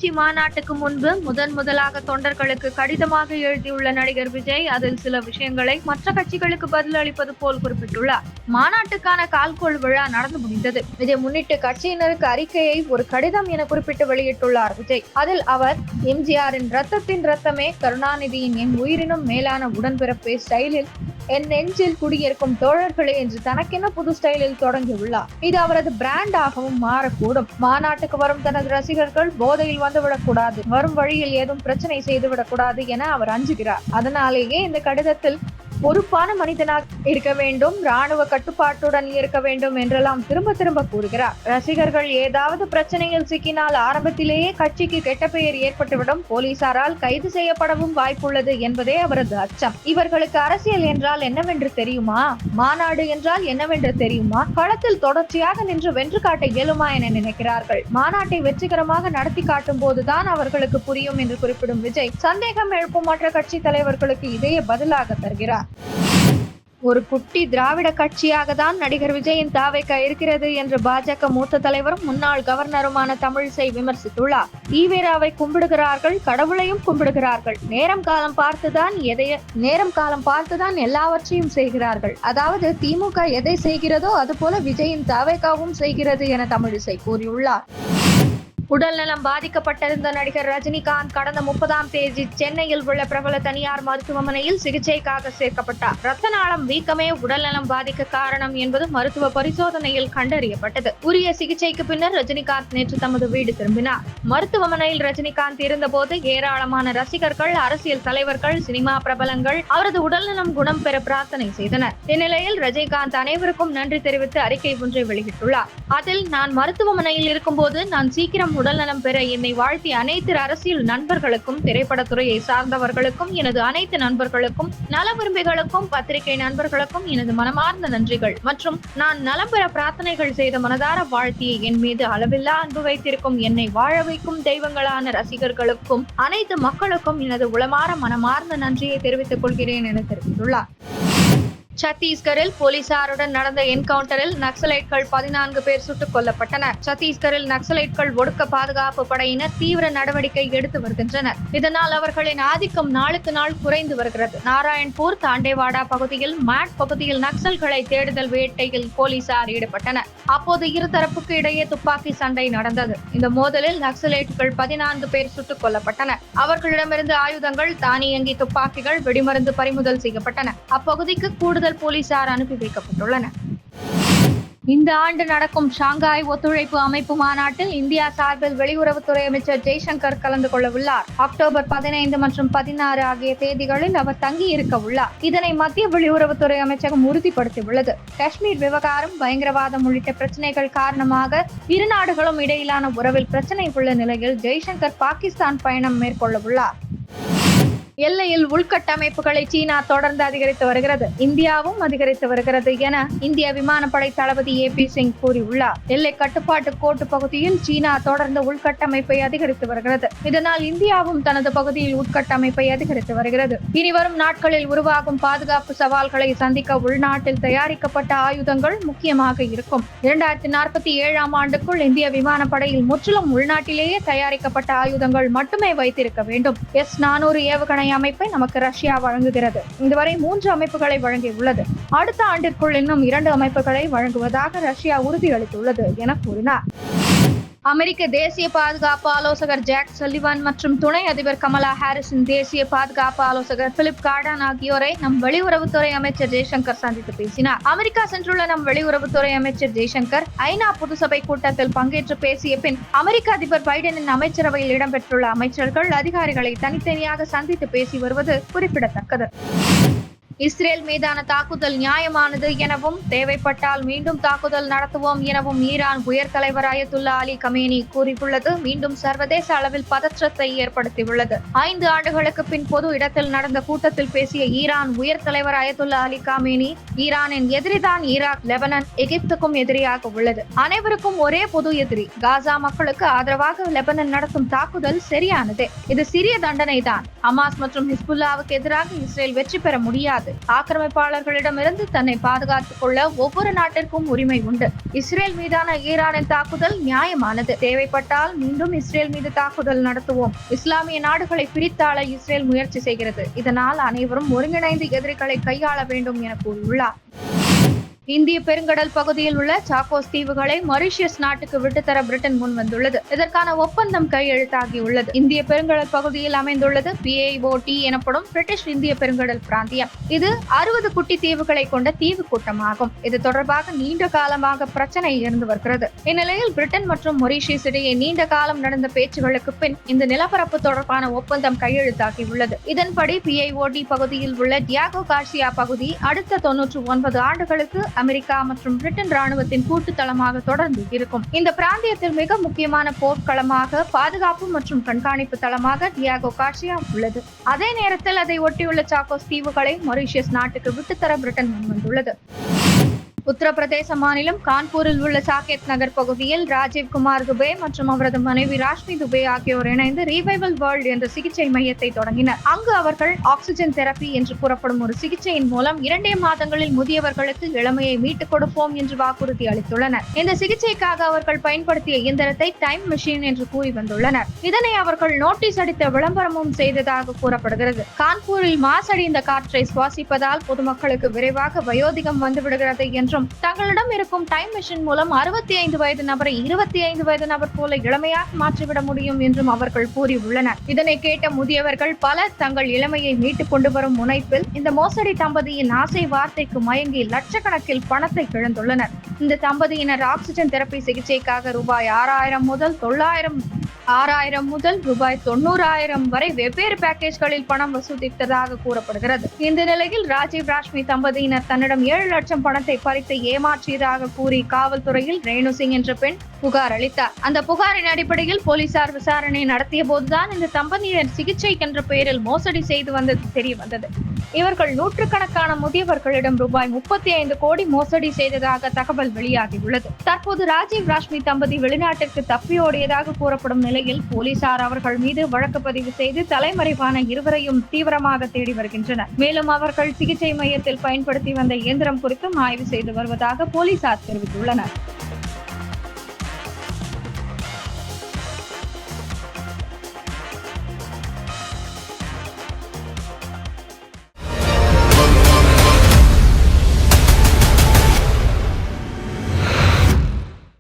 கட்சி மாநாட்டுக்கு முன்பு முதலாக தொண்டர்களுக்கு கடிதமாக எழுதியுள்ள நடிகர் விஜய் அதில் சில விஷயங்களை மற்ற கட்சிகளுக்கு பதில் அளிப்பது போல் குறிப்பிட்டுள்ளார். மாநாட்டுக்கான கால்கோள் விழா நடந்து முடிந்தது. இதை முன்னிட்டு கட்சியினருக்கு அறிக்கையை ஒரு கடிதம் என குறிப்பிட்டு வெளியிட்டுள்ளார் விஜய். அதில் அவர் எம்ஜிஆரின் ரத்தத்தின் ரத்தமே, கருணாநிதியின் என் உயிரினும் மேலான உடன்பிறப்பே ஸ்டைலில் என் நெஞ்சில் குடியிருக்கும் தோழர்களே என்று தனக்கென புது ஸ்டைலில் தொடங்கியுள்ளார். இது அவரது பிராண்டாகவும் மாறக்கூடும். மாநாட்டுக்கு வரும் தனது ரசிகர்கள் போதையில் வந்துவிடக்கூடாது, வரும் வழியில் ஏதும் பிரச்சனை செய்துவிடக் கூடாது என அவர் அஞ்சுகிறார். அதனாலேயே இந்த கடிதத்தில் பொறுப்பான மனிதனாக இருக்க வேண்டும், ராணுவ கட்டுப்பாட்டுடன் இருக்க வேண்டும் என்றெல்லாம் திரும்ப கூறுகிறார். ரசிகர்கள் ஏதாவது பிரச்சனையில் சிக்கினால் ஆரம்பத்திலேயே கட்சிக்கு கெட்ட பெயர் ஏற்பட்டுவிடும், போலீசாரால் கைது செய்யப்படவும் வாய்ப்புள்ளது என்பதே அவரது அச்சம். இவர்களுக்கு அரசியல் என்றால் என்னவென்று தெரியுமா, மாநாடு என்றால் என்னவென்று தெரியுமா, களத்தில் தொடர்ச்சியாக நின்று வென்று காட்ட இயலுமா என நினைக்கிறார்கள். மாநாட்டை வெற்றிகரமாக நடத்தி காட்டும் போதுதான் அவர்களுக்கு புரியும் என்று குறிப்பிடும் விஜய் சந்தேகம் எழுப்பும் மற்ற கட்சி தலைவர்களுக்கு இதையே பதிலாக தருகிறார். ஒரு குட்டி திராவிட கட்சியாக தான் நடிகர் விஜயின் தாவேகா இருக்கிறது என்று பாஜக மூத்த தலைவரும் முன்னாள் கவர்னருமான தமிழிசை விமர்சித்துள்ளார். ஈவேராவை கும்பிடுகிறார்கள், கடவுளையும் கும்பிடுகிறார்கள். நேரம் காலம் பார்த்துதான் எல்லாவற்றையும் செய்கிறார்கள். அதாவது திமுக எதை செய்கிறதோ அதுபோல விஜயின் தாவேகாவும் செய்கிறது என தமிழிசை கூறியுள்ளார். உடல்நலம் பாதிக்கப்பட்டிருந்த நடிகர் ரஜினிகாந்த் கடந்த 30ஆம் தேதி சென்னையில் உள்ள பிரபல தனியார் மருத்துவமனையில் சிகிச்சைக்காக சேர்க்கப்பட்டார். ரத்த நாளம் வீக்கமே உடல்நலம் பாதிக்க காரணம் என்பது மருத்துவ பரிசோதனையில் கண்டறியப்பட்டது. உரிய சிகிச்சைக்கு பின்னர் ரஜினிகாந்த் நேற்று தமது வீடு திரும்பினார். மருத்துவமனையில் ரஜினிகாந்த் இருந்தபோது ஏராளமான ரசிகர்கள், அரசியல் தலைவர்கள், சினிமா பிரபலங்கள் அவரது உடல்நலம் குணம் பெற பிரார்த்தனை செய்தனர். இந்நிலையில் ரஜினிகாந்த் அனைவருக்கும் நன்றி தெரிவித்து அறிக்கை ஒன்றை வெளியிட்டுள்ளார். அதில், நான் மருத்துவமனையில் இருக்கும்போது நான் சீக்கிரம் உடல்நலம் பெற என்னை வாழ்த்திய அனைத்து அரசியல் நண்பர்களுக்கும், திரைப்படத்துறையை சார்ந்தவர்களுக்கும், எனது அனைத்து நண்பர்களுக்கும், நல விரும்பிகளுக்கும், பத்திரிகை நண்பர்களுக்கும் எனது மனமார்ந்த நன்றிகள் மற்றும் நான் நலம் பெற பிரார்த்தனைகள் செய்த மனதார வாழ்த்திய என் மீது அளவில்லா அன்பு வைத்திருக்கும் என்னை வாழ வைக்கும் தெய்வங்களான ரசிகர்களுக்கும் அனைத்து மக்களுக்கும் எனது உளமாற மனமார்ந்த நன்றியை தெரிவித்துக் கொள்கிறேன் என தெரிவித்துள்ளார். சத்தீஸ்கரில் போலீசாருடன் நடந்த என்கவுண்டரில் நக்சலைட்கள் 14 பேர் சுட்டுக் கொல்லப்பட்டனர். சத்தீஸ்கரில் நக்சலைட்கள் ஒடுக்க பாதுகாப்பு படையினர் தீவிர நடவடிக்கை எடுத்து வருகின்றனர். இதனால் அவர்களின் ஆதிக்கம் நாளுக்கு நாள் குறைந்து வருகிறது. நாராயண்பூர், தாண்டேவாடா பகுதியில் மேட் பகுதியில் நக்சல்களை தேடுதல் வேட்டையில் போலீசார் ஈடுபட்டனர். அப்போது இருதரப்புக்கு இடையே துப்பாக்கி சண்டை நடந்தது. இந்த மோதலில் நக்சலைட்கள் 14 பேர் சுட்டுக் கொல்லப்பட்டனர். அவர்களிடமிருந்து ஆயுதங்கள், தானியங்கி துப்பாக்கிகள், வெடிமருந்து பறிமுதல் செய்யப்பட்டன. அப்பகுதிக்கு கூடுதல் போலீசார் அனுப்பி வைக்கப்பட்டுள்ளனர். இந்த ஆண்டு நடக்கும் ஷாங்காய் ஒத்துழைப்பு அமைப்பு மாநாட்டில் இந்தியா சார்பில் வெளியுறவுத்துறை அமைச்சர் ஜெய்சங்கர் கலந்து கொள்ள உள்ளார். அக்டோபர் 15 மற்றும் 16 ஆகிய தேதிகளில் அவர் தங்கி இருக்க உள்ளார். இதனை மத்திய வெளியுறவுத்துறை அமைச்சகம் உறுதிப்படுத்தியுள்ளது. காஷ்மீர் விவகாரம், பயங்கரவாதம் உள்ளிட்ட பிரச்சனைகள் காரணமாக இரு நாடுகளும் இடையிலான உறவில் பிரச்சனை உள்ள நிலையில் ஜெய்சங்கர் பாகிஸ்தான் பயணம் மேற்கொள்ள உள்ளார். எல்லையில் உள்கட்டமைப்புகளை சீனா தொடர்ந்து அதிகரித்து வருகிறது, இந்தியாவும் அதிகரித்து வருகிறது என இந்திய விமானப்படை தளபதி AP சிங் கூறியுள்ளார். எல்லை கட்டுப்பாட்டு கோட்டு பகுதியில் சீனா தொடர்ந்து உள்கட்டமைப்பை அதிகரித்து வருகிறது. இதனால் இந்தியாவும் தனது பகுதியில் உள்கட்டமைப்பை அதிகரித்து வருகிறது. இனி வரும் நாட்களில் உருவாகும் பாதுகாப்பு சவால்களை சந்திக்க உள்நாட்டில் தயாரிக்கப்பட்ட ஆயுதங்கள் முக்கியமாக இருக்கும். 2047ஆம் ஆண்டுக்குள் இந்திய விமானப்படையில் முற்றிலும் உள்நாட்டிலேயே தயாரிக்கப்பட்ட ஆயுதங்கள் மட்டுமே வைத்திருக்க வேண்டும். S-400 ஏவுகணை அமைப்பை நமக்கு ரஷ்யா வழங்குகிறது. இதுவரை 3 அமைப்புகளை வழங்கியுள்ளது. அடுத்த ஆண்டிற்குள் இன்னும் 2 அமைப்புகளை வழங்குவதாக ரஷ்யா உறுதியளித்துள்ளது என கூறினார். அமெரிக்க தேசிய பாதுகாப்பு ஆலோசகர் ஜாக் சல்லிவன் மற்றும் துணை அதிபர் கமலா ஹாரிஸின் தேசிய பாதுகாப்பு ஆலோசகர் பிலிப் கார்டன் ஆகியோரை நம் வெளியுறவுத்துறை அமைச்சர் ஜெய்சங்கர் சந்தித்து பேசினார். அமெரிக்கா சென்றுள்ள நம் வெளியுறவுத்துறை அமைச்சர் ஜெய்சங்கர் ஐநா பொதுசபை கூட்டத்தில் பங்கேற்று பேசிய பின் அமெரிக்க அதிபர் பைடனின் அமைச்சரவையில் இடம்பெற்றுள்ள அமைச்சர்கள், அதிகாரிகளை தனித்தனியாக சந்தித்து பேசி வருவது குறிப்பிடத்தக்கது. இஸ்ரேல் மீதான தாக்குதல் நியாயமானது எனவும், தேவைப்பட்டால் மீண்டும் தாக்குதல் நடத்துவோம் எனவும் ஈரான் உயர் தலைவர் அயத்துல்லா அலி கமேனி கூறியுள்ளது மீண்டும் சர்வதேச அளவில் பதற்றத்தை ஏற்படுத்தியுள்ளது. 5 ஆண்டுகளுக்கு பின் பொது இடத்தில் நடந்த கூட்டத்தில் பேசிய ஈரான் உயர் தலைவர் அயத்துல்லா அலி கமேனி, ஈரானின் எதிரிதான் ஈராக், லெபனான், எகிப்துக்கும் எதிரியாக உள்ளது. அனைவருக்கும் ஒரே பொது எதிரி. காசா மக்களுக்கு ஆதரவாக லெபனான் நடத்தும் தாக்குதல் சரியானதே. இது சிறிய தண்டனை தான். ஹமாஸ் மற்றும் ஹிஸ்புல்லாவுக்கு எதிராக இஸ்ரேல் வெற்றி பெற முடியாது. உள்ளது. ஆக்கிரமிப்பாளர்களிடமிருந்து தன்னை பாதுகாத்துக் கொள்ள ஒவ்வொரு நாட்டிற்கும் உரிமை உண்டு. இஸ்ரேல் மீதான ஈரானின் தாக்குதல் நியாயமானது. தேவைப்பட்டால் மீண்டும் இஸ்ரேல் மீது தாக்குதல் நடத்துவோம். இஸ்லாமிய நாடுகளை பிரித்தாள இஸ்ரேல் முயற்சி செய்கிறது. இதனால் அனைவரும் ஒருங்கிணைந்து எதிரிகளை கையாள வேண்டும் என கூறியுள்ளார். இந்திய பெருங்கடல் பகுதியில் உள்ள சாக்கோஸ் தீவுகளை மொரீஷியஸ் நாட்டுக்கு விட்டுத்தர பிரிட்டன் முன்வந்துள்ளது. இதற்கான ஒப்பந்தம் கையெழுத்தாகியுள்ளது. இந்திய பெருங்கடல் பகுதியில் அமைந்துள்ளது PIOT எனப்படும் பிரிட்டிஷ் இந்திய பெருங்கடல் பிராந்தியம். இது 60 குட்டி தீவுகளை கொண்ட தீவு கூட்டமாகும். இது தொடர்பாக நீண்ட காலமாக பிரச்சனை இருந்து வருகிறது. இந்நிலையில் பிரிட்டன் மற்றும் மொரீஷியஸ் இடையே நீண்ட காலம் நடந்த பேச்சுகளுக்கு பின் இந்த நிலப்பரப்பு தொடர்பான ஒப்பந்தம் கையெழுத்தாகியுள்ளது. இதன்படி PIOT பகுதியில் உள்ள டியாகோ கார்சியா பகுதி அடுத்த 99 ஆண்டுகளுக்கு அமெரிக்கா மற்றும் பிரிட்டன் ராணுவத்தின் கூட்டு தளமாக தொடர்ந்து இருக்கும். இந்த பிராந்தியத்தில் மிக முக்கியமான போர்க்களமாக, பாதுகாப்பு மற்றும் கண்காணிப்பு தளமாக டியாகோ கார்சியா உள்ளது. அதே நேரத்தில் அதை ஒட்டியுள்ள சாக்கோஸ் தீவுகளை மொரீஷியஸ் நாட்டுக்கு விட்டுத்தர பிரிட்டன் முன்வந்துள்ளது. உத்தரப்பிரதேச மாநிலம் கான்பூரில் உள்ள சாகேத் நகர் பகுதியில் ராஜீவ் குமார் துபே மற்றும் அவரது மனைவி ராஷ்மி துபே ஆகியோர் இணைந்து ரிவைவல் வேர்ல்ட் என்ற சிகிச்சை மையத்தை தொடங்கினர். அங்கு அவர்கள் ஆக்சிஜன் தெரப்பி என்று கூறப்படும் ஒரு சிகிச்சையின் மூலம் 2 மாதங்களில் முதியவர்களுக்கு இளமையை மீட்டுக் கொடுப்போம் என்று வாக்குறுதி அளித்துள்ளனர். இந்த சிகிச்சைக்காக அவர்கள் பயன்படுத்திய இயந்திரத்தை டைம் மெஷின் என்று கூறி வந்துள்ளனர். இதனை அவர்கள் நோட்டீஸ் அடித்த விளம்பரமும் செய்ததாக கூறப்படுகிறது. கான்பூரில் மாசடைந்த காற்றை சுவாசிப்பதால் பொதுமக்களுக்கு விரைவாக வயோதிகம் வந்துவிடுகிறது என்றும், தங்களிடம் இருக்கும் டைம் மெஷின் மூலம் 65 வயது நபரை 25 வயது நபர் போல இளமையாக மாற்றிவிட முடியும் என்றும் அவர்கள் கூறியுள்ளனர். இதனை கேட்ட முதியவர்கள் பலர் தங்கள் இளமையை மீட்டுக் கொண்டு வரும் முனைப்பில் இந்த மோசடி தம்பதியின் ஆசை வார்த்தைக்கு மயங்கி லட்சக்கணக்கில் பணத்தை இழந்துள்ளனர். இந்த தம்பதியினர் ஆக்சிஜன் தெரப்பி சிகிச்சைக்காக ரூபாய் 6000 முதல் ரூபாய் 90,000 வரை வெவ்வேறு பேக்கேஜ்களில் பணம் வசூலித்ததாக கூறப்படுகிறது. இந்த நிலையில் ராஜீவ் ராஷ்மி தம்பதியினர் தன்னிடம் 7 லட்சம் பணத்தை பறித்து ஏமாற்றியதாக கூறி காவல்துறையில் ரேணு சிங் என்ற பெண் புகார் அளித்தார். அந்த புகாரின் அடிப்படையில் போலீசார் விசாரணை நடத்திய போதுதான் இந்த தம்பதியினர் சிகிச்சை என்ற பெயரில் மோசடி செய்து வந்தது தெரிய வந்தது. இவர்கள் நூற்றுக்கணக்கான முதியவர்களிடம் ரூபாய் 35 கோடி மோசடி செய்ததாக தகவல் வெளியாகியுள்ளது. தற்போது ராஜீவ் ராஷ்மி தம்பதி வெளிநாட்டிற்கு தப்பியோடியதாக கூறப்படும் நிலையில் போலீசார் அவர்கள் மீது வழக்கு பதிவு செய்து தலைமறைவான இருவரையும் தீவிரமாக தேடி வருகின்றனர். மேலும் அவர்கள் சிகிச்சை மையத்தில் பயன்படுத்தி வந்த இயந்திரம் குறித்தும் ஆய்வு செய்து வருவதாக போலீசார் தெரிவித்துள்ளனர்.